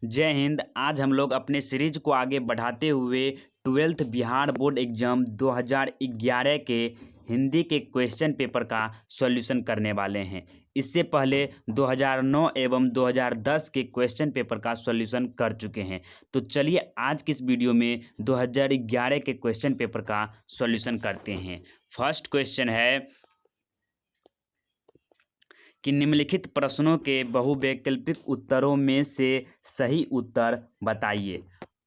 जय हिंद। आज हम लोग अपने सीरीज को आगे बढ़ाते हुए 12th बिहार बोर्ड एग्जाम 2011 के हिंदी के क्वेश्चन पेपर का सॉल्यूशन करने वाले हैं। इससे पहले 2009 एवं 2010 के क्वेश्चन पेपर का सॉल्यूशन कर चुके हैं। तो चलिए आज की इस वीडियो में 2011 के क्वेश्चन पेपर का सॉल्यूशन करते हैं। फर्स्ट क्वेश्चन है कि निम्नलिखित प्रश्नों के बहुवैकल्पिक उत्तरों में से सही उत्तर बताइए।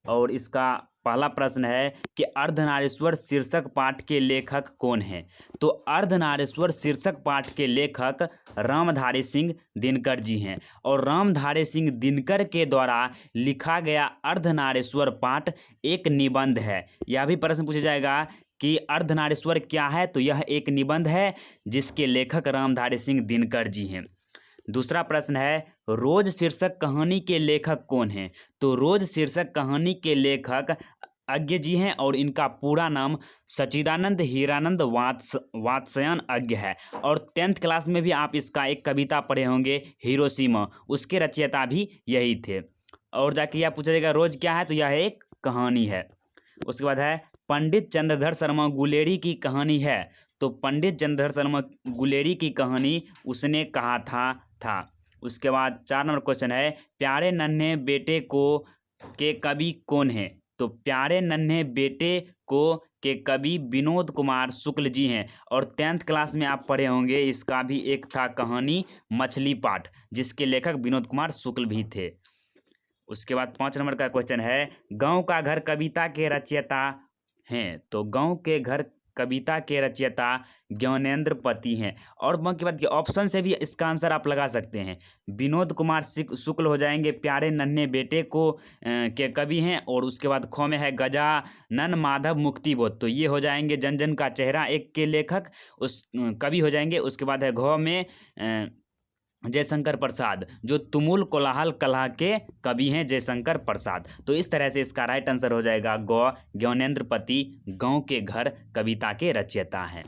और इसका पहला प्रश्न है कि अर्धनारीश्वर शीर्षक पाठ के लेखक कौन हैं। तो अर्धनारीश्वर शीर्षक पाठ के लेखक रामधारी सिंह दिनकर जी हैं। और रामधारी सिंह दिनकर के द्वारा लिखा गया अर्धनारीश्वर पाठ एक निबंध है। यह भी प्रश्न पूछा जाएगा कि अर्धनारीश्वर क्या है, तो यह एक निबंध है जिसके लेखक रामधारी सिंह दिनकर जी हैं। दूसरा प्रश्न है रोज शीर्षक कहानी के लेखक कौन हैं। तो रोज शीर्षक कहानी के लेखक अज्ञ जी हैं और इनका पूरा नाम सच्चिदानंद हीरानंद वात्स्यायन अज्ञ है। और 10th क्लास में भी आप इसका एक कविता पढ़े होंगे हिरोशिमा, उसके रचयिता भी यही थे। और जाके यह पूछा जाएगा रोज क्या है, तो यह एक कहानी है। उसके बाद है पंडित चंद्रधर शर्मा गुलेरी की कहानी है। तो पंडित चंद्रधर शर्मा गुलेरी की कहानी उसने कहा था। उसके बाद 4 नंबर क्वेश्चन है प्यारे नन्हे बेटे को के कवि कौन हैं। तो प्यारे नन्हे बेटे को के कवि विनोद कुमार शुक्ल जी हैं। और 10th क्लास में आप पढ़े होंगे इसका भी एक था कहानी मछली पाठ, जिसके लेखक विनोद कुमार शुक्ल भी थे। उसके बाद 5 नंबर का क्वेश्चन है गांव का घर कविता के रचयिता हैं। तो गांव के घर कविता के रचयिता ज्ञानेंद्र पति हैं। और बाकी बात ऑप्शन से भी इसका आंसर आप लगा सकते हैं। विनोद कुमार शुक्ल हो जाएंगे प्यारे नन्हे बेटे को के कवि हैं। और उसके बाद ख में है गजानन माधव मुक्तिबोध, तो ये हो जाएंगे जन जन का चेहरा एक के लेखक उस कवि हो जाएंगे। उसके बाद है घ में जयशंकर प्रसाद, जो तुमुल कोलाहल कला के कवि हैं जयशंकर प्रसाद। तो इस तरह से इसका राइट आंसर हो जाएगा ग ज्ञानेंद्र पति गांव के घर कविता के रचयिता हैं।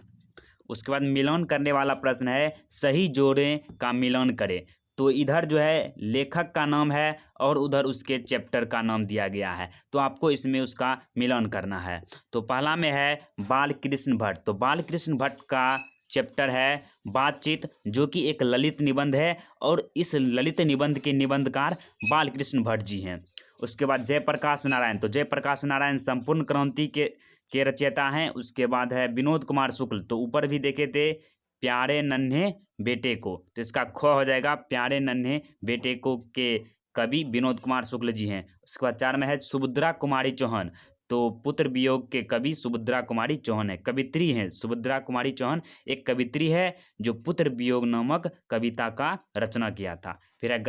उसके बाद मिलान करने वाला प्रश्न है सही जोड़े का मिलान करें। तो इधर जो है लेखक का नाम है और उधर उसके चैप्टर का नाम दिया गया है, तो आपको इसमें उसका मिलान करना है। तो पहला में है बाल कृष्ण भट्ट। तो बाल कृष्ण भट्ट का चैप्टर है बातचीत, जो कि एक ललित निबंध है और इस ललित निबंध के निबंधकार बाल कृष्ण भट्ट जी हैं। उसके बाद जयप्रकाश नारायण। तो जयप्रकाश नारायण संपूर्ण क्रांति के रचयिता हैं। उसके बाद है विनोद कुमार शुक्ल, तो ऊपर भी देखे थे प्यारे नन्हे बेटे को, तो इसका ख हो जाएगा प्यारे नन्हे बेटे को के कवि विनोद कुमार शुक्ल जी हैं। उसके बाद 4 में है सुभद्रा कुमारी चौहान। तो पुत्र वियोग के कवि सुभद्रा कुमारी चौहान है, कवित्री हैं। सुभद्रा कुमारी चौहान एक कवित्री है जो पुत्र वियोग नामक कविता का रचना किया था। फिर है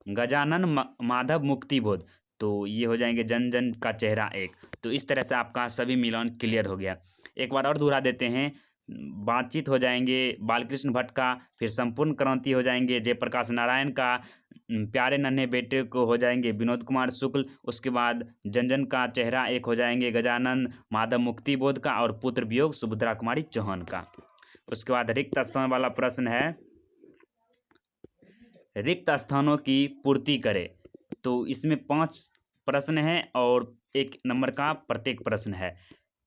गजानन माधव मुक्तिबोध, तो ये हो जाएंगे जन जन का चेहरा एक। तो इस तरह से आपका सभी मिलान क्लियर हो गया। एक बार और दोहरा देते हैं, बातचीत हो जाएंगे बालकृष्ण भट्ट का, फिर संपूर्ण क्रांति हो जाएंगे जयप्रकाश नारायण का, प्यारे नन्हे बेटे को हो जाएंगे विनोद कुमार शुक्ल, उसके बाद जन जन का चेहरा एक हो जाएंगे गजानन माधव मुक्तिबोध का, और पुत्र वियोग सुभद्रा कुमारी चौहान का। उसके बाद रिक्त स्थान वाला प्रश्न है रिक्त स्थानों की पूर्ति करें। तो इसमें 5 प्रश्न हैं और 1 नंबर का प्रत्येक प्रश्न है।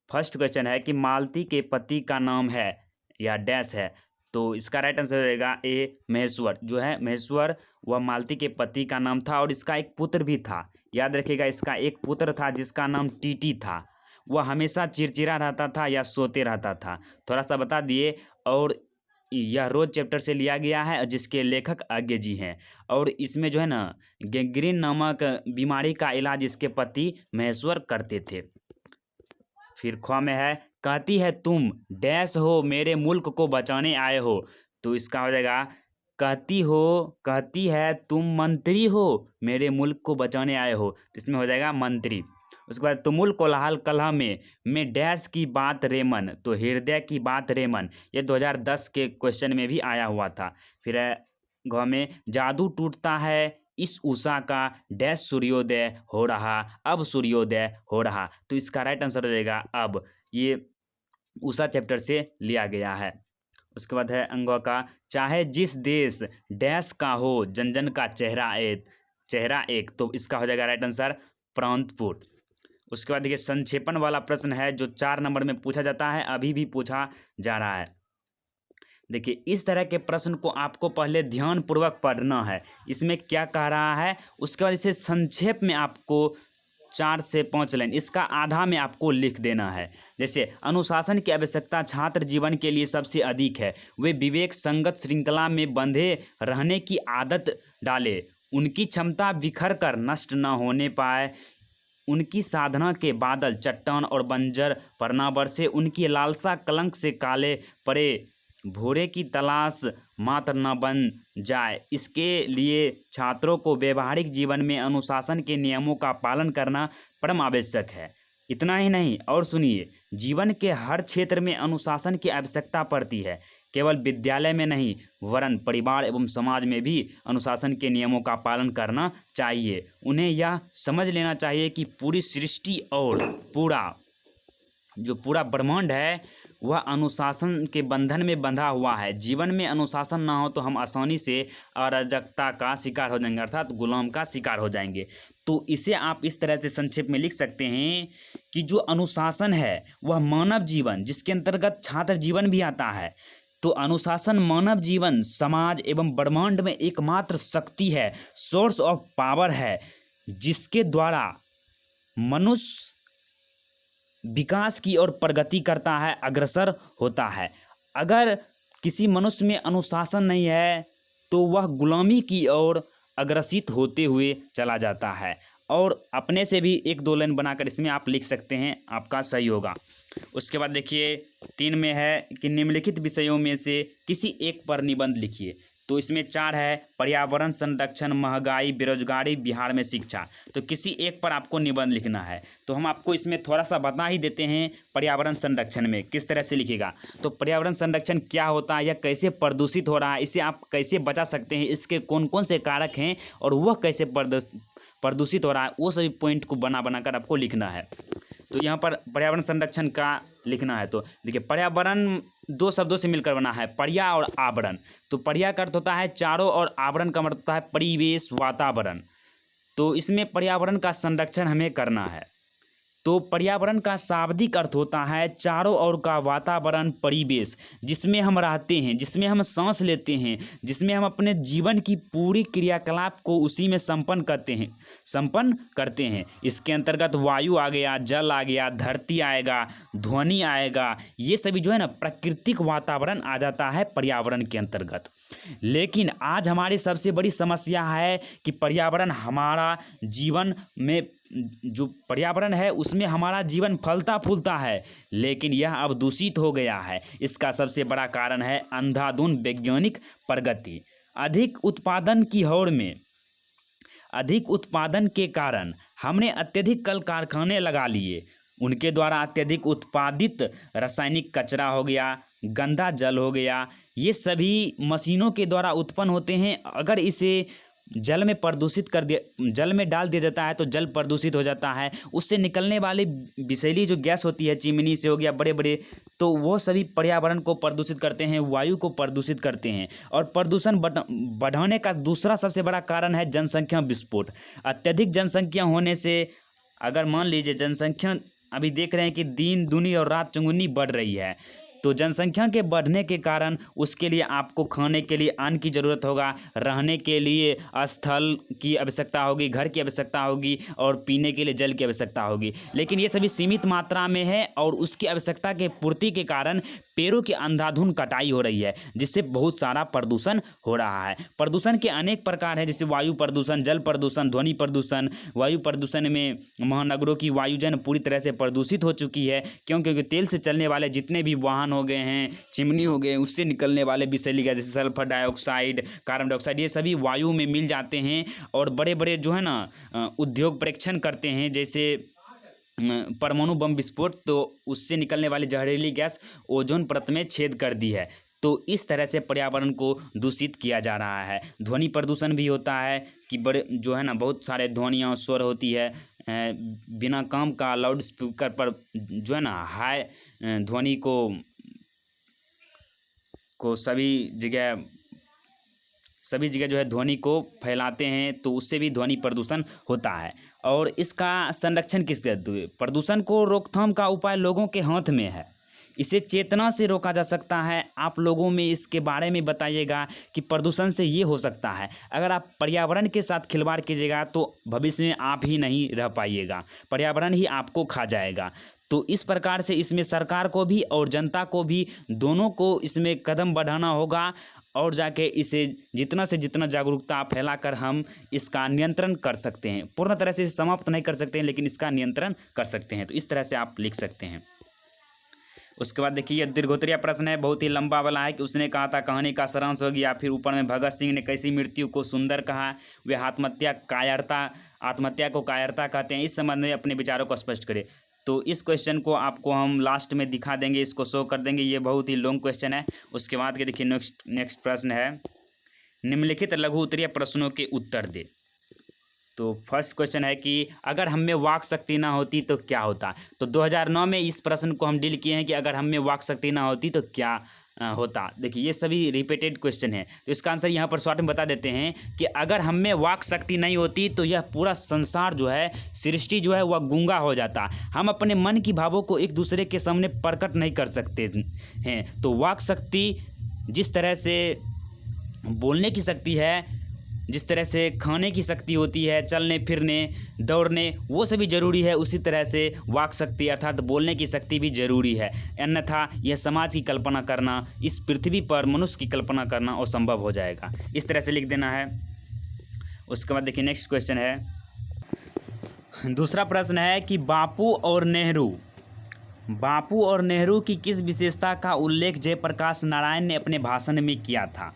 फर्स्ट क्वेश्चन है कि मालती के पति का नाम है या डैश है। तो इसका राइट आंसर हो जाएगा ए महेश्वर। जो है महेश्वर वह मालती के पति का नाम था और इसका एक पुत्र भी था। याद रखिएगा इसका एक पुत्र था जिसका नाम टीटी था। वह हमेशा चिड़चिड़ा रहता था या सोते रहता था, थोड़ा सा बता दिए। और यह रोज चैप्टर से लिया गया है जिसके लेखक अज्ञ जी हैं। और इसमें जो है ना गैंग्रीन नामक बीमारी का इलाज इसके पति महेश्वर करते थे। फिर ख में है कहती है तुम डैश हो मेरे मुल्क को बचाने आए हो। तो इसका हो जाएगा कहती है तुम मंत्री हो मेरे मुल्क को बचाने आए हो, तो इसमें हो जाएगा मंत्री। उसके बाद तुमुल कोलाहल कलह में डैश की बात रेमन, तो हृदय की बात रेमन, ये 2010 के क्वेश्चन में भी आया हुआ था। फिर है घ में जादू टूटता है इस उषा का डैश सूर्योदय हो रहा, अब सूर्योदय हो रहा। तो इसका राइट आंसर हो जाएगा अब, ये उषा चैप्टर से लिया गया है। उसके बाद है अंगों का चाहे जिस देश डैश का हो जन जन का चेहरा एक। चेहरा एक, तो इसका हो जाएगा राइट आंसर प्रांतपुर। उसके बाद देखिए संक्षेपण वाला प्रश्न है जो 4 नंबर में पूछा जाता है, अभी भी पूछा जा रहा है। देखिए इस तरह के प्रश्न को आपको पहले ध्यानपूर्वक पढ़ना है, इसमें क्या कह रहा है, उसके बाद इसे संक्षेप में आपको 4 से 5 लाइन, इसका आधा में आपको लिख देना है। जैसे अनुशासन की आवश्यकता छात्र जीवन के लिए सबसे अधिक है, वे विवेक संगत श्रृंखला में बंधे रहने की आदत डाले, उनकी क्षमता बिखर कर नष्ट न होने पाए, उनकी साधना के बादल चट्टान और बंजर पर न बरसे, उनकी लालसा कलंक से काले पड़े भोरे की तलाश मात्र न बन जाए। इसके लिए छात्रों को व्यवहारिक जीवन में अनुशासन के नियमों का पालन करना परम आवश्यक है। इतना ही नहीं, और सुनिए, जीवन के हर क्षेत्र में अनुशासन की आवश्यकता पड़ती है, केवल विद्यालय में नहीं वरन परिवार एवं समाज में भी अनुशासन के नियमों का पालन करना चाहिए। उन्हें यह समझ लेना चाहिए कि पूरी सृष्टि और पूरा ब्रह्मांड है वह अनुशासन के बंधन में बंधा हुआ है। जीवन में अनुशासन ना हो तो हम आसानी से अराजकता का शिकार हो जाएंगे, अर्थात गुलाम का शिकार हो जाएंगे। तो इसे आप इस तरह से संक्षेप में लिख सकते हैं कि जो अनुशासन है वह मानव जीवन, जिसके अंतर्गत छात्र जीवन भी आता है, तो अनुशासन मानव जीवन, समाज एवं ब्रह्मांड में एकमात्र शक्ति है, सोर्स ऑफ पावर है, जिसके द्वारा मनुष्य विकास की ओर प्रगति करता है, अग्रसर होता है। अगर किसी मनुष्य में अनुशासन नहीं है तो वह गुलामी की ओर अग्रसित होते हुए चला जाता है। और अपने से भी 1-2 लाइन बनाकर इसमें आप लिख सकते हैं, आपका सही होगा। उसके बाद देखिए 3 में है कि निम्नलिखित विषयों में से किसी एक पर निबंध लिखिए। तो इसमें 4 है, पर्यावरण संरक्षण, महंगाई, बेरोजगारी, बिहार में शिक्षा। तो किसी एक पर आपको निबंध लिखना है। तो हम आपको इसमें थोड़ा सा बता ही देते हैं पर्यावरण संरक्षण में किस तरह से लिखेगा। तो पर्यावरण संरक्षण क्या होता है, या कैसे प्रदूषित हो रहा है, इसे आप कैसे बचा सकते हैं, इसके कौन कौन से कारक हैं और वह कैसे प्रदूषित हो रहा है, वो सभी पॉइंट को बना बनाकर आपको लिखना है। तो यहाँ पर पर्यावरण संरक्षण का लिखना है। तो देखिए पर्यावरण 2 शब्दों से मिलकर बना है, पर्या और आवरण। तो पर्या का अर्थ होता है चारों और आवरण का मतलब होता है परिवेश, वातावरण। तो इसमें पर्यावरण का संरक्षण हमें करना है। तो पर्यावरण का शाब्दिक अर्थ होता है चारों ओर का वातावरण, परिवेश, जिसमें हम रहते हैं, जिसमें हम सांस लेते हैं, जिसमें हम अपने जीवन की पूरी क्रियाकलाप को उसी में संपन्न करते हैं। इसके अंतर्गत वायु आ गया, जल आ गया, धरती आएगा, ध्वनि आएगा, ये सभी जो है ना प्राकृतिक वातावरण आ जाता है पर्यावरण के अंतर्गत। लेकिन आज हमारी सबसे बड़ी समस्या है कि पर्यावरण हमारा जीवन में, जो पर्यावरण है उसमें हमारा जीवन फलता फूलता है, लेकिन यह अब दूषित हो गया है। इसका सबसे बड़ा कारण है अंधाधुंध वैज्ञानिक प्रगति। अधिक उत्पादन की होड़ में, अधिक उत्पादन के कारण हमने अत्यधिक कल कारखाने लगा लिए, उनके द्वारा अत्यधिक उत्पादित रासायनिक कचरा हो गया, गंदा जल हो गया, ये सभी मशीनों के द्वारा उत्पन्न होते हैं। अगर इसे जल में डाल दिया जाता है तो जल प्रदूषित हो जाता है। उससे निकलने वाली विषैली जो गैस होती है, चिमनी से हो गया, बड़े बड़े, तो वो सभी पर्यावरण को प्रदूषित करते हैं, वायु को प्रदूषित करते हैं। और प्रदूषण बढ़ाने का दूसरा सबसे बड़ा कारण है जनसंख्या विस्फोट। अत्यधिक जनसंख्या होने से, अगर मान लीजिए जनसंख्या अभी देख रहे हैं कि दिन दूनी और रात चौगुनी बढ़ रही है, तो जनसंख्या के बढ़ने के कारण उसके लिए आपको खाने के लिए अन्न की ज़रूरत होगा, रहने के लिए स्थल की आवश्यकता होगी, घर की आवश्यकता होगी, और पीने के लिए जल की आवश्यकता होगी। लेकिन ये सभी सीमित मात्रा में है, और उसकी आवश्यकता के पूर्ति के कारण पेड़ों की अंधाधुंध कटाई हो रही है, जिससे बहुत सारा प्रदूषण हो रहा है। प्रदूषण के अनेक प्रकार हैं, जैसे वायु प्रदूषण, जल प्रदूषण, ध्वनि प्रदूषण। वायु प्रदूषण में महानगरों की वायु जो है पूरी तरह से प्रदूषित हो चुकी है, क्योंकि तेल से चलने वाले जितने भी वाहन हो गए हैं, चिमनी हो गए, उससे निकलने वाले विषैली गैस जैसे सल्फर डाइऑक्साइड, कार्बन डाइऑक्साइड, ये सभी वायु में मिल जाते हैं। और बड़े बड़े जो है ना उद्योग परीक्षण करते हैं, जैसे परमाणु बम विस्फोट, तो उससे निकलने वाली जहरीली गैस ओजोन परत में छेद कर दी है। तो इस तरह से पर्यावरण को दूषित किया जा रहा है। ध्वनि प्रदूषण भी होता है कि बड़े जो है ना बहुत सारे ध्वनियाँ, स्वर होती है, बिना काम का लाउड स्पीकर पर जो है ना हाई ध्वनि को सभी जगह सभी जगह जो है ध्वनि को फैलाते हैं, तो उससे भी ध्वनि प्रदूषण होता है। और इसका संरक्षण किस तरह? प्रदूषण को रोकथाम का उपाय लोगों के हाथ में है, इसे चेतना से रोका जा सकता है। आप लोगों में इसके बारे में बताइएगा कि प्रदूषण से ये हो सकता है। अगर आप पर्यावरण के साथ खिलवाड़ कीजिएगा तो भविष्य में आप ही नहीं रह पाइएगा, पर्यावरण ही आपको खा जाएगा। तो इस प्रकार से इसमें सरकार को भी और जनता को भी, दोनों को इसमें कदम बढ़ाना होगा, और जाके इसे जितना से जितना जागरूकता फैलाकर हम इसका नियंत्रण कर सकते हैं। पूर्ण तरह से समाप्त नहीं कर सकते हैं, लेकिन इसका नियंत्रण कर सकते हैं। तो इस तरह से आप लिख सकते हैं। उसके बाद देखिए, ये दीर्घोत्तरीय प्रश्न है, बहुत ही लंबा वाला है कि उसने कहा था कहानी का सारांश हो गया। फिर ऊपर में भगत सिंह ने कैसी मृत्यु को सुंदर कहा, वे आत्महत्या को कायरता कहते हैं, इस संबंध में अपने विचारों को स्पष्ट करें। तो इस क्वेश्चन को आपको हम लास्ट में दिखा देंगे, इसको शो कर देंगे, ये बहुत ही लॉन्ग क्वेश्चन है। उसके बाद के देखिए नेक्स्ट प्रश्न है, निम्नलिखित लघु उत्तरीय प्रश्नों के उत्तर दे। तो फर्स्ट क्वेश्चन है कि अगर हम में वाक शक्ति ना होती तो क्या होता। तो 2009 में इस प्रश्न को हम डील किए हैं कि अगर हम में वाक शक्ति ना होती तो क्या होता। देखिए, ये सभी रिपीटेड क्वेश्चन है, तो इसका आंसर यहाँ पर शॉर्ट में बता देते हैं कि अगर हम में वाक शक्ति नहीं होती तो यह पूरा संसार जो है, सृष्टि जो है वह गूंगा हो जाता। हम अपने मन की भावों को एक दूसरे के सामने प्रकट नहीं कर सकते हैं। तो वाक शक्ति जिस तरह से बोलने की शक्ति है, जिस तरह से खाने की शक्ति होती है, चलने फिरने दौड़ने, वो सभी जरूरी है, उसी तरह से वाक शक्ति अर्थात बोलने की शक्ति भी जरूरी है। अन्यथा यह समाज की कल्पना करना, इस पृथ्वी पर मनुष्य की कल्पना करना असंभव हो जाएगा। इस तरह से लिख देना है। उसके बाद देखिए नेक्स्ट क्वेश्चन है, दूसरा प्रश्न है कि बापू और नेहरू की किस विशेषता का उल्लेख जयप्रकाश नारायण ने अपने भाषण में किया था।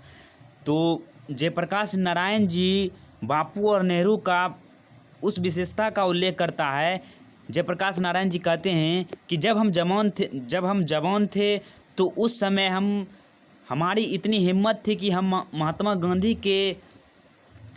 तो जयप्रकाश नारायण जी बापू और नेहरू का उस विशेषता का उल्लेख करता है। जयप्रकाश नारायण जी कहते हैं कि जब हम जवान थे तो उस समय हमारी इतनी हिम्मत थी कि हम महात्मा गांधी के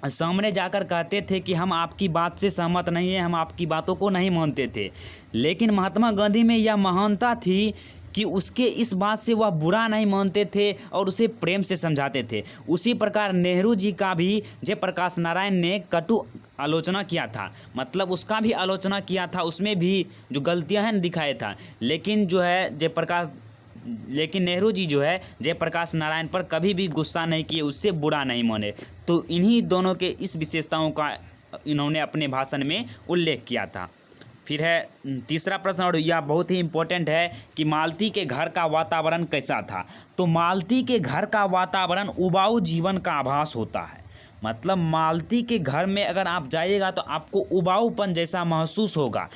सामने जाकर कहते थे कि हम आपकी बात से सहमत नहीं हैं, हम आपकी बातों को नहीं मानते थे। लेकिन महात्मा गांधी में यह महानता थी कि उसके इस बात से वह बुरा नहीं मानते थे और उसे प्रेम से समझाते थे। उसी प्रकार नेहरू जी का भी जयप्रकाश नारायण ने कटु आलोचना किया था, मतलब उसका भी आलोचना किया था, उसमें भी जो गलतियां हैं दिखाए था। लेकिन नेहरू जी जो है जयप्रकाश नारायण पर कभी भी गुस्सा नहीं किए, उससे बुरा नहीं माने। तो इन्हीं दोनों के इस विशेषताओं का इन्होंने अपने भाषण में उल्लेख किया था। फिर है तीसरा प्रश्न, और यह बहुत ही इम्पोर्टेंट है कि मालती के घर का वातावरण कैसा था। तो मालती के घर का वातावरण उबाऊ जीवन का आभास होता है, मतलब मालती के घर में अगर आप जाइएगा तो आपको उबाऊपन जैसा महसूस होगा।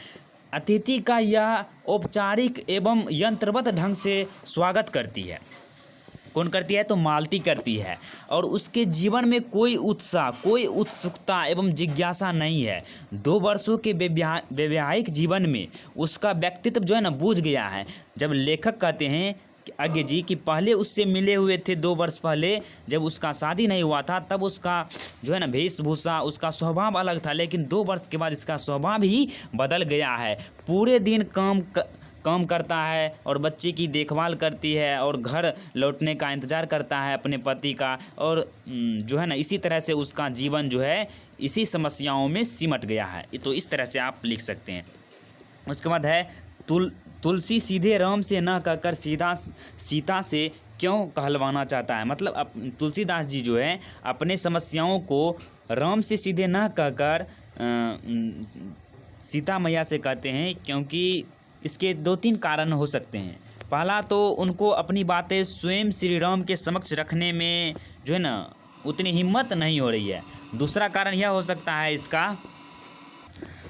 अतिथि का यह औपचारिक एवं यंत्रवत ढंग से स्वागत करती है। कौन करती है? तो मालती करती है। और उसके जीवन में कोई उत्साह, कोई उत्सुकता एवं जिज्ञासा नहीं है। 2 वर्षों के वैवाहिक जीवन में उसका व्यक्तित्व जो है ना बूझ गया है। जब लेखक कहते हैं आगे जी कि पहले उससे मिले हुए थे 2 वर्ष पहले, जब उसका शादी नहीं हुआ था, तब उसका जो है ना वेशभूषा, उसका स्वभाव अलग था, लेकिन 2 वर्ष के बाद इसका स्वभाव ही बदल गया है। पूरे दिन काम करता है और बच्चे की देखभाल करती है और घर लौटने का इंतज़ार करता है अपने पति का, और जो है ना इसी तरह से उसका जीवन जो है इसी समस्याओं में सिमट गया है। तो इस तरह से आप लिख सकते हैं। उसके बाद है तुलसी सीधे राम से न कहकर सीता से क्यों कहलवाना चाहता है। मतलब तुलसीदास जी जो है अपने समस्याओं को राम से सीधे न कहकर सीता मैया से कहते हैं, क्योंकि इसके 2-3 कारण हो सकते हैं। पहला तो उनको अपनी बातें स्वयं श्री राम के समक्ष रखने में जो है ना उतनी हिम्मत नहीं हो रही है। दूसरा कारण यह हो सकता है इसका,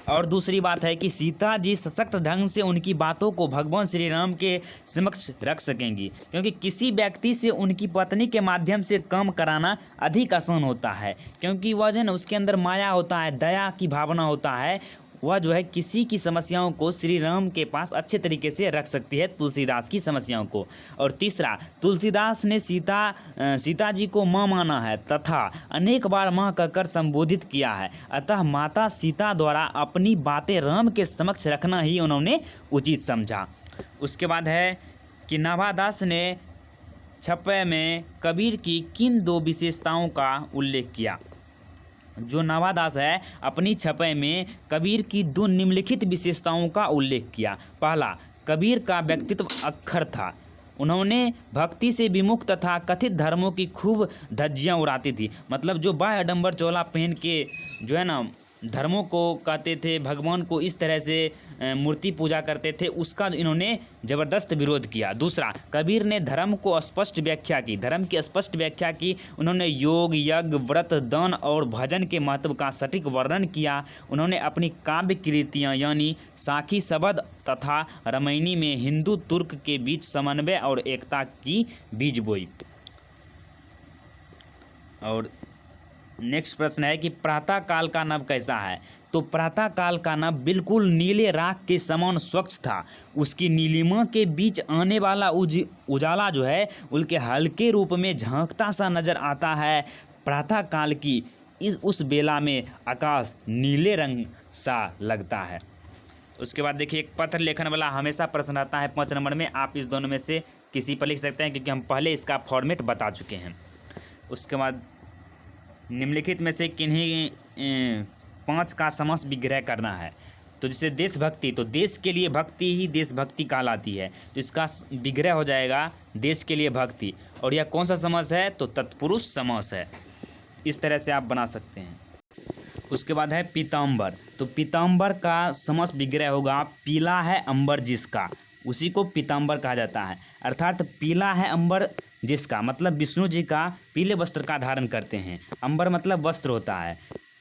और दूसरी बात है कि सीता जी सशक्त ढंग से उनकी बातों को भगवान श्री राम के समक्ष रख सकेंगी, क्योंकि किसी व्यक्ति से उनकी पत्नी के माध्यम से काम कराना अधिक आसान होता है, क्योंकि वह जो है ना उसके अंदर माया होता है, दया की भावना होता है। वह जो है किसी की समस्याओं को श्री राम के पास अच्छे तरीके से रख सकती है, तुलसीदास की समस्याओं को। और तीसरा, तुलसीदास ने सीता जी को माँ माना है तथा अनेक बार माँ कहकर संबोधित किया है, अतः माता सीता द्वारा अपनी बातें राम के समक्ष रखना ही उन्होंने उचित समझा। उसके बाद है कि नाभादास ने छपे में कबीर की किन दो विशेषताओं का उल्लेख किया? जो नवादास है अपनी छपे में कबीर की दो निम्नलिखित विशेषताओं का उल्लेख किया। पहला, कबीर का व्यक्तित्व अक्खर था। उन्होंने भक्ति से विमुख तथा कथित धर्मों की खूब धज्जियाँ उड़ाती थी। मतलब जो बाह्य आडंबर चोला पहन के जो है ना धर्मों को कहते थे, भगवान को इस तरह से मूर्ति पूजा करते थे, उसका इन्होंने ज़बरदस्त विरोध किया। दूसरा, कबीर ने धर्म को स्पष्ट व्याख्या की, धर्म की स्पष्ट व्याख्या की। उन्होंने योग, यज्ञ, व्रत, दान और भजन के महत्व का सटीक वर्णन किया। उन्होंने अपनी काव्य कृतियाँ यानी साखी शबद तथा रामायणी में हिंदू तुर्क के बीच समन्वय और एकता की बीज बोई। और नेक्स्ट प्रश्न है कि प्रातः काल का नभ कैसा है? तो प्रातः काल का नभ बिल्कुल नीले राख के समान स्वच्छ था। उसकी नीलिमा के बीच आने वाला उजाला जो है उनके हल्के रूप में झांकता सा नजर आता है। प्रातः काल की उस बेला में आकाश नीले रंग सा लगता है। उसके बाद देखिए, एक पत्र लेखन वाला हमेशा प्रश्न आता है 5 नंबर में। आप इस दोनों में से किसी पर लिख सकते हैं क्योंकि हम पहले इसका फॉर्मेट बता चुके हैं। उसके बाद निम्नलिखित में से किन्हीं 5 का समस्त विग्रह करना है। तो जैसे देशभक्ति, तो देश के लिए भक्ति ही देशभक्ति कहलाती है, तो इसका विग्रह हो जाएगा देश के लिए भक्ति। और यह कौन सा समास है? तो तत्पुरुष समास है। इस तरह से आप बना सकते हैं। उसके बाद है पीताम्बर। तो पीताम्बर का समस्त विग्रह होगा पीला है अंबर जिसका, उसी को पीताम्बर कहा जाता है। अर्थात पीला है अंबर जिसका मतलब विष्णु जी का पीले वस्त्र का धारण करते हैं। अंबर मतलब वस्त्र होता है,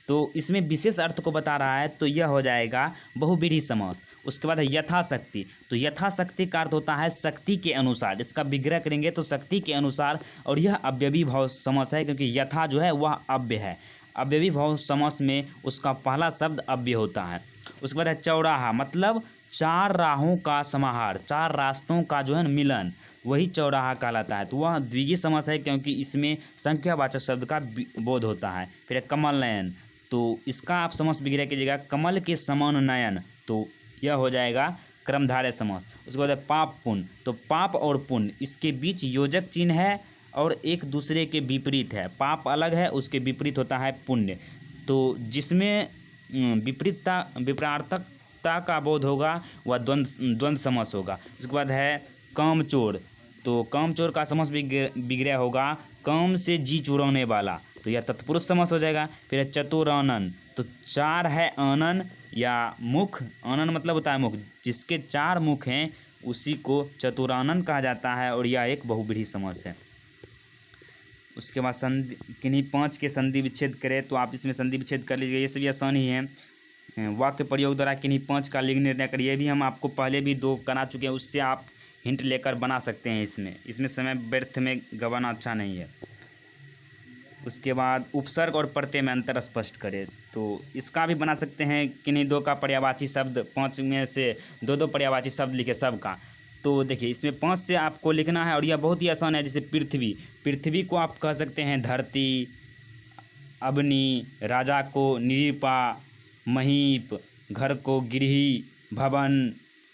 तो इसमें विशेष अर्थ को बता रहा है, तो यह हो जाएगा बहुव्रीहि समास। उसके बाद है यथाशक्ति। तो यथाशक्ति का अर्थ होता है शक्ति के अनुसार। इसका विग्रह करेंगे तो शक्ति के अनुसार, और यह अव्ययी भाव समास है क्योंकि यथा जो है वह अव्यय है। अव्ययी भाव समास में उसका पहला शब्द अव्यय होता है। उसके बाद है चौराहा, मतलब 4 राहों का समाहार, 4 रास्तों का जो है मिलन, वही चौराहा कहलाता है। तो वह द्विगीय समास है क्योंकि इसमें संख्यावाचक शब्द का बोध होता है। फिर है कमल नयन। तो इसका आप समास विग्रह कीजिएगा कमल के समान नयन, तो यह हो जाएगा क्रमधारय समास। उसके बाद है पाप पुण्य। तो पाप और पुण्य इसके बीच योजक चिन्ह है और एक दूसरे के विपरीत है। पाप अलग है, उसके विपरीत होता है पुण्य। तो जिसमें विपरार्थकता का बोध होगा वह द्वंद्व समास होगा। उसके बाद है कामचोर। तो कामचोर का समास विग्रह होगा काम से जी चुराने वाला, तो यह तत्पुरुष समास हो जाएगा। फिर है चतुरानन। तो 4 है आनन या मुख, आनन मतलब होता है मुख, जिसके 4 मुख हैं उसी को चतुरानन कहा जाता है, और यह एक बहुव्रीहि समास है। उसके बाद संधि, किन्हीं 5 के संधि विच्छेद करें तो आप इसमें संधि विच्छेद कर लीजिएगा, ये सभी आसान ही है। वाक्य प्रयोग द्वारा किन्हीं 5 का लिंग निर्णय करिए, ये भी हम आपको पहले भी 2 करा चुके हैं, उससे आप हिंट लेकर बना सकते हैं। इसमें समय व्यर्थ में गंवाना अच्छा नहीं है। उसके बाद उपसर्ग और प्रत्यय में अंतर स्पष्ट करें, तो इसका भी बना सकते हैं। किन्हीं 2 का पर्यायवाची शब्द, 5 में से 2 पर्यायवाची शब्द लिखे सबका। तो देखिए इसमें 5 से आपको लिखना है और यह बहुत ही आसान है। जैसे पृथ्वी, पृथ्वी को आप कह सकते हैं धरती, अग्नि, राजा को निरीपा, महीप, घर को गृही, भवन,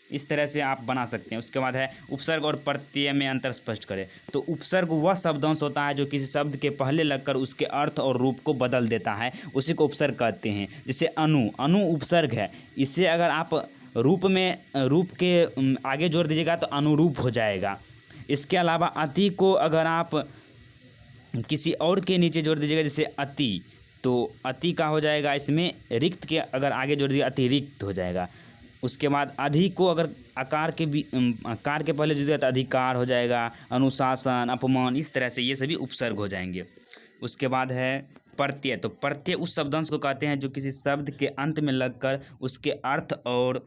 इस तरह से आप बना सकते हैं। उसके बाद है उपसर्ग और प्रत्यय में अंतर स्पष्ट करें। तो उपसर्ग वह शब्दांश होता है जो किसी शब्द के पहले लगकर उसके अर्थ और रूप को बदल देता है, उसी को उपसर्ग कहते हैं। जैसे अनु उपसर्ग है, इसे अगर आप रूप के आगे जोड़ दीजिएगा तो अनुरूप हो जाएगा। इसके अलावा अति को अगर आप किसी और के नीचे जोड़ दीजिएगा, जैसे अति, तो अति का हो जाएगा इसमें रिक्त के अगर आगे जोड़ दीजिएगा अतिरिक्त हो जाएगा। उसके बाद अधि को अगर आकार के पहले जोड़ दिया तो अधिकार हो जाएगा, अनुशासन, अपमान, इस तरह से ये सभी उपसर्ग हो जाएंगे। उसके बाद है प्रत्यय। तो प्रत्यय उस शब्दांश को कहते हैं जो किसी शब्द के अंत में लगकर उसके अर्थ और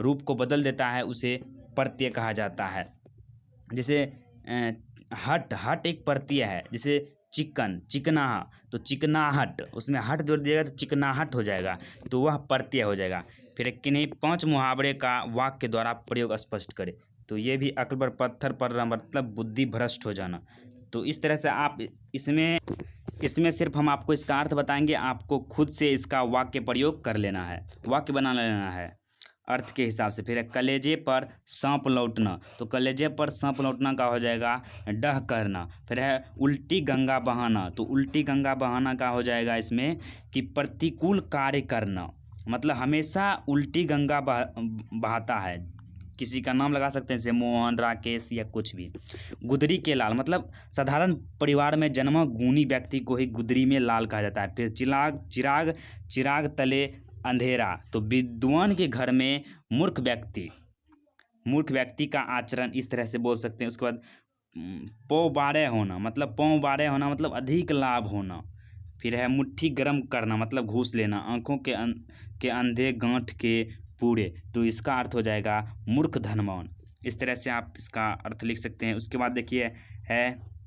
रूप को बदल देता है, उसे प्रत्यय कहा जाता है। जैसे हट एक प्रत्यय है। जैसे चिकन, चिकनाहा, तो चिकनाहट, उसमें हट जोड़ दिएगा तो चिकनाहट हो जाएगा, तो वह प्रत्यय हो जाएगा। फिर किन्हीं 5 मुहावरे का वाक्य द्वारा प्रयोग स्पष्ट करें। तो ये भी अक्ल पर पत्थर पर मतलब बुद्धि भ्रष्ट हो जाना। तो इस तरह से आप इसमें सिर्फ हम आपको इसका अर्थ बताएंगे, आपको खुद से इसका वाक्य प्रयोग कर लेना है, वाक्य बना लेना है। अर्थ के हिसाब से। फिर है कलेजे पर सांप लौटना, तो कलेजे पर सांप लौटना का हो जाएगा डह करना। फिर है उल्टी गंगा बहाना, तो उल्टी गंगा बहाना का हो जाएगा इसमें कि प्रतिकूल कार्य करना, मतलब हमेशा उल्टी गंगा बहाता है। किसी का नाम लगा सकते हैं जैसे मोहन, राकेश या कुछ भी। गुदरी के लाल, मतलब साधारण परिवार में जन्मा गुणी व्यक्ति को ही गुदरी में लाल कहा जाता है। फिर चिराग चिराग तले अंधेरा, तो विद्वान के घर में मूर्ख व्यक्ति का आचरण इस तरह से बोल सकते हैं। उसके बाद पौ बारह होना, मतलब पौ बारह होना मतलब अधिक लाभ होना। फिर है मुट्ठी गर्म करना, मतलब घूस लेना। आंखों के अंधे गांठ के पूरे, तो इसका अर्थ हो जाएगा मूर्ख धनवान। इस तरह से आप इसका अर्थ लिख सकते हैं। उसके बाद देखिए है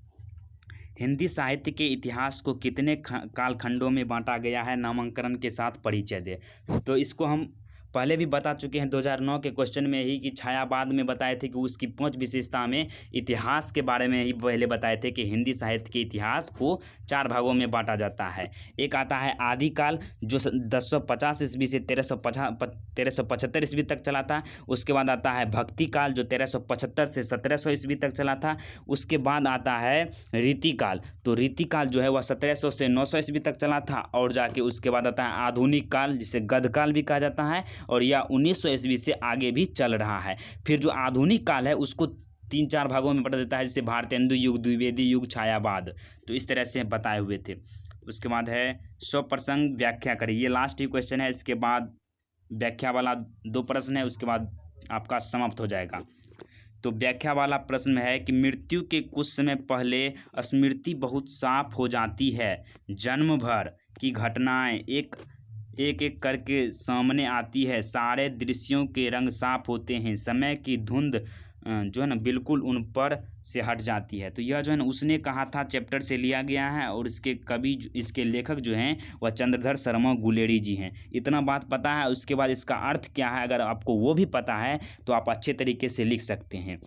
हिंदी साहित्य के इतिहास को कितने कालखंडों में बांटा गया है, नामांकन के साथ परिचय दे। तो इसको हम पहले भी बता चुके हैं 2009 के क्वेश्चन में ही, कि छायावाद में बताए थे कि उसकी 5 विशेषता में इतिहास के बारे में ही पहले बताए थे कि हिंदी साहित्य के इतिहास को 4 भागों में बांटा जाता है। एक आता है आदिकाल जो 1050 ईस्वी से 1375 ईस्वी तक चला था। उसके बाद आता है भक्ति काल जो 1375 से 1700 ईस्वी तक चला था। उसके बाद आता है रीतिकाल, तो रीतिकाल जो है वह 1700 से 900 ईस्वी तक चला था। और जाके उसके बाद आता है आधुनिक काल जिसे गद्धकाल भी कहा जाता है, और यह 1900 ईस्वी से आगे भी चल रहा है। फिर जो आधुनिक काल है उसको 3-4 भागों में बता देता है, जैसे भारतेंदु युग, द्विवेदी युग, छायावाद, तो इस तरह से बताए हुए थे। उसके बाद है स्वप्रसंग व्याख्या करें, ये लास्ट ही क्वेश्चन है। इसके बाद व्याख्या वाला 2 प्रश्न है, उसके बाद आपका समाप्त हो जाएगा। तो व्याख्या वाला प्रश्न है कि मृत्यु के कुछ समय पहले स्मृति बहुत साफ हो जाती है, जन्म भर की घटनाएं एक करके सामने आती है, सारे दृश्यों के रंग साफ होते हैं, समय की धुंध जो है ना बिल्कुल उन पर से हट जाती है। तो यह जो है ना उसने कहा था चैप्टर से लिया गया है, और इसके कवि इसके लेखक जो हैं वह चंद्रधर शर्मा गुलेरी जी हैं। इतना बात पता है। उसके बाद इसका अर्थ क्या है अगर आपको वो भी पता है तो आप अच्छे तरीके से लिख सकते हैं।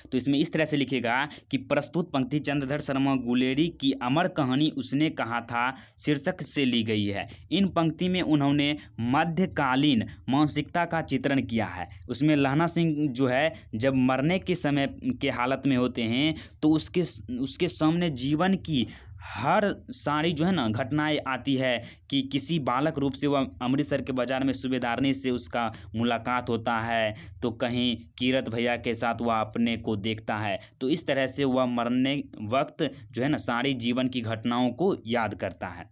तो इसमें इस तरह से लिखेगा कि प्रस्तुत पंक्ति चंद्रधर शर्मा गुलेरी की अमर कहानी उसने कहा था शीर्षक से ली गई है। इन पंक्ति में उन्होंने मध्यकालीन मानसिकता का चित्रण किया है। उसमें लहना सिंह जो है जब मरने के समय के हालत में होते हैं तो उसके सामने जीवन की हर सारी जो है ना घटनाएं आती है कि किसी बालक रूप से वह अमृतसर के बाज़ार में सूबेदारनी से उसका मुलाकात होता है, तो कहीं कीरत भैया के साथ वह अपने को देखता है। तो इस तरह से वह मरने वक्त जो है ना सारी जीवन की घटनाओं को याद करता है।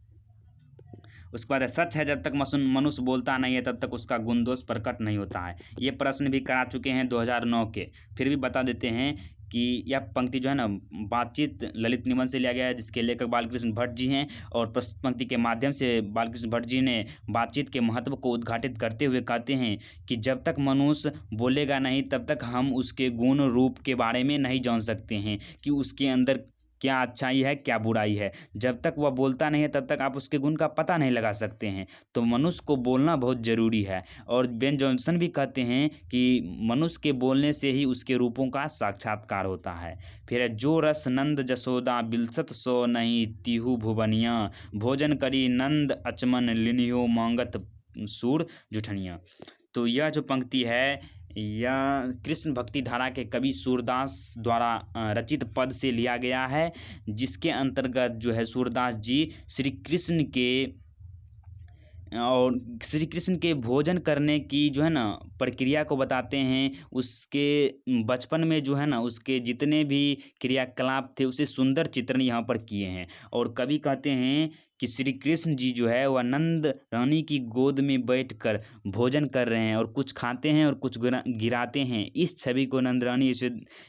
उसके बाद सच है जब तक मनुष्य बोलता नहीं है तब तक उसका गुण दोष प्रकट नहीं होता है। ये प्रश्न भी करा चुके हैं 2009 के, फिर भी बता देते हैं कि यह पंक्ति जो है ना बातचीत ललित निबंध से लिया गया है, जिसके लेखक बालकृष्ण भट्ट जी हैं। और प्रस्तुत पंक्ति के माध्यम से बालकृष्ण भट्ट जी ने बातचीत के महत्व को उद्घाटित करते हुए कहते हैं कि जब तक मनुष्य बोलेगा नहीं तब तक हम उसके गुण रूप के बारे में नहीं जान सकते हैं कि उसके अंदर क्या अच्छाई है क्या बुराई है। जब तक वह बोलता नहीं है तब तक आप उसके गुण का पता नहीं लगा सकते हैं। तो मनुष्य को बोलना बहुत ज़रूरी है। और बेन जॉनसन भी कहते हैं कि मनुष्य के बोलने से ही उसके रूपों का साक्षात्कार होता है। फिर जो रस नंद जसोदा बिलसत सो नहीं तिहु भुवनिया, भोजन करी नंद अचमन लिनियो मांगत सूर जुठनिया। तो यह जो पंक्ति है यह कृष्ण भक्ति धारा के कवि सूरदास द्वारा रचित पद से लिया गया है, जिसके अंतर्गत जो है सूरदास जी श्री कृष्ण के भोजन करने की जो है ना प्रक्रिया को बताते हैं। उसके बचपन में जो है ना उसके जितने भी क्रियाकलाप थे उसे सुंदर चित्रण यहाँ पर किए हैं। और कवि कहते हैं कि श्री कृष्ण जी जो है वह नंद रानी की गोद में बैठकर भोजन कर रहे हैं और कुछ खाते हैं और कुछ गिराते हैं। इस छवि को नंद रानी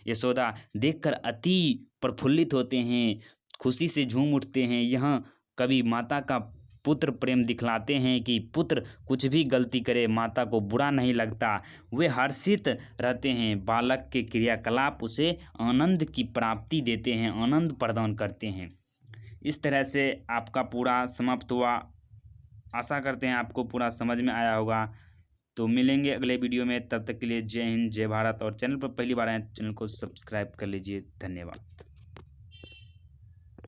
यशोदा देखकर अति प्रफुल्लित होते हैं, खुशी से झूम उठते हैं। यहाँ कवि माता का पुत्र प्रेम दिखलाते हैं कि पुत्र कुछ भी गलती करे माता को बुरा नहीं लगता, वे हर्षित रहते हैं। बालक के क्रियाकलाप उसे आनंद की प्राप्ति देते हैं, आनंद प्रदान करते हैं। इस तरह से आपका पूरा समाप्त हुआ। आशा करते हैं आपको पूरा समझ में आया होगा। तो मिलेंगे अगले वीडियो में, तब तक के लिए जय हिंद जय भारत। और चैनल पर पहली बार आए चैनल को सब्सक्राइब कर लीजिए। धन्यवाद।